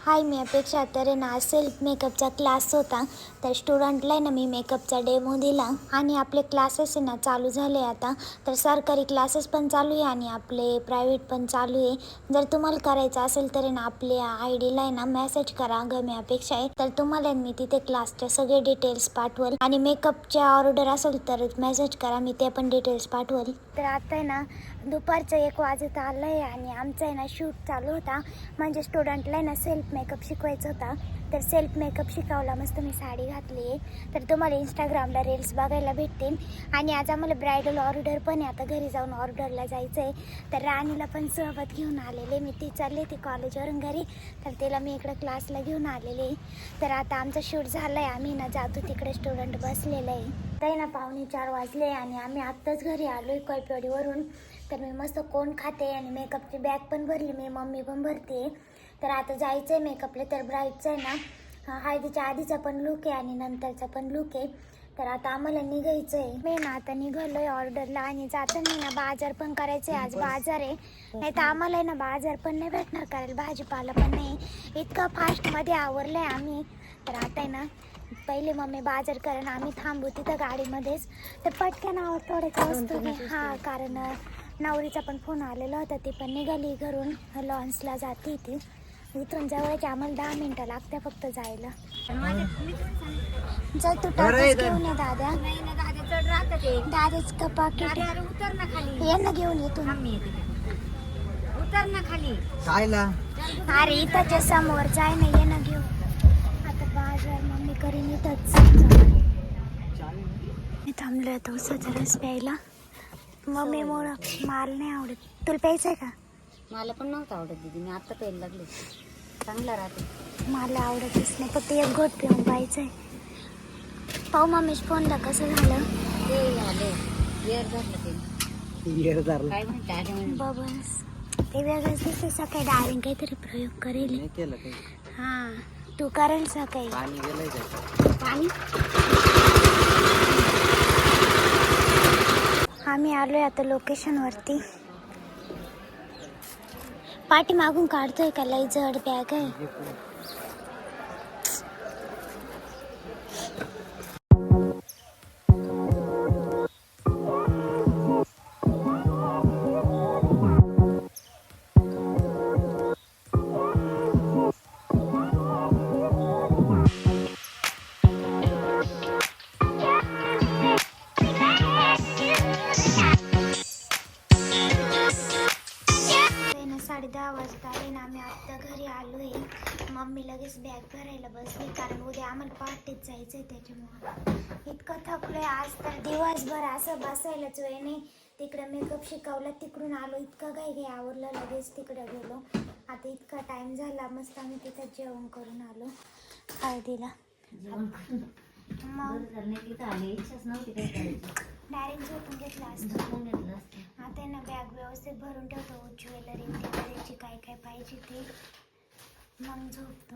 हाय, मी अपेक्षा. तर आहे ना, सेल्फ मेकअपचा क्लास होता. तर स्टुडंटला आहे ना मी मेकअपचा डेमो दिला आणि आपले क्लासेस आहे ना चालू झाले आता. तर सरकारी क्लासेस पण चालू आहे आणि आपले प्रायव्हेट पण चालू आहे. जर तुम्हाला करायचं असेल तर आहे ना आपल्या आय डीला आहे ना मेसेज करा, मी अपेक्षा आहे. तर तुम्हाला मी तिथे क्लासचे सगळे डिटेल्स पाठवल आणि मेकअपच्या ऑर्डर असेल तर मेसेज करा, मी ते पण डिटेल्स पाठवल. तर आता आहे ना दुपारचं 1 वाजत आलं आहे आणि आमचा आहे ना शूट चालू होता. म्हणजे स्टुडंटला आहे ना सेल्फ मेकअप शिकवायचा होता. तर सेल्फ मेकअप शिकवला, मस्त मी साडी घातली आहे. तर तुम्हाला इंस्टाग्रामला रील्स बघायला भेटतील. आणि आज आम्हाला ब्रायडल ऑर्डर पण आहे, आता घरी जाऊन ऑर्डरला जायचं आहे. तर राणीला पण सोबत घेऊन आलेले मी, ती चालली ती कॉलेजवरून घरी, तर तिला मी इकडं क्लासला घेऊन आलेले. तर आता आमचं शूट झालं आहे, आम्ही ना जातो तिकडे, स्टुडंट बसलेलं आहे. तर ना 3:45 वाजले आणि आम्ही आत्ताच घरी आलो आहे कोयपेवाडीवरून. तर मी मस्त कोण खाते आणि मेकअपची बॅग पण भरली मी, मम्मी पण भरते. तर आता जायचं आहे मेकअपला. तर ब्राईडचं आहे ना हळदीच्या आधीचा पण लुक आहे आणि नंतरचा पण लुक आहे. तर आता आम्हाला निघायचं आहे. मी ना आता निघालो आहे ऑर्डरला आणि जाताना ना बाजार पण करायचं आहे. आज बाजार आहे, नाही तर आम्हाला आहे ना बाजार पण नाही भेटणार करायला, भाजीपाला पण नाही. इतकं फास्टमध्ये आवरलं आहे आम्ही. तर आता आहे ना पहिले मम्मी बाजार करेन, आम्ही थांबू तिथं गाडीमध्येच. तर पटकन थोड्याच वस्तू हां, कारण नवरीचा पण फोन आलेला होता, ती पण निघाली घरून, लॉन्सला जाते ती. इथून जवळच आम्हाला 10 मिनटं लागते फक्त जायला. जर तू टाकच घेऊन ये दादा, दादाच का पाकिट यांना घेऊन येतो उतर ना खाली. अरे इथंच्या समोर जाय ना, ये ना घेऊन. आता बाजार मम्मी करीन इथंच. मी थांबलोय आता उसाचा रस प्यायला. मम्मीमुळं मला नाही आवडत. तुला प्यायचं आहे का? मला पण नव्हतं आवडत दीदी, मी आता प्यायला लागले. चांगला राहते. मला आवडतच नाही, फक्त एक घोट पिऊन पाहायचं आहे. पाहू मम्मीच फोनला कसं झालं ते झालं येर झालं ते काय म्हणते बबल्स. ते वेगळंच दिसतं. सकाळी डायरेक्ट काहीतरी प्रयोग करेल. हां, तू करेल सकाळी पाणी. आम्ही आलोय आता लोकेशनवरती. पाठी मागून काढतोय का? लई जड बॅग आहे. आम्ही आत्ता घरी आलो आहे. मम्मी लगेच बॅग भरायला बसली, कारण उद्या आम्हाला पहाटेच जायचं आहे. त्याच्यामुळं इतकं थकलोय आज, तर दिवसभर असं बसायलाच वेळ नाही. तिकडं मेकअप शिकवला, तिकडून आलो, इतकं काही आवरलं, लगेच तिकडं गेलो. आता इतका टाईम झाला, मस्त आम्ही तिथं जेवण करून आलो हळदीला. मग डायरेक्ट झोपून घेतला असतं. आता ना बॅग व्यवस्थित भरून ठेवतो, ज्वेलरी त्याची काय काय पाहिजे ते, मग झोपतो.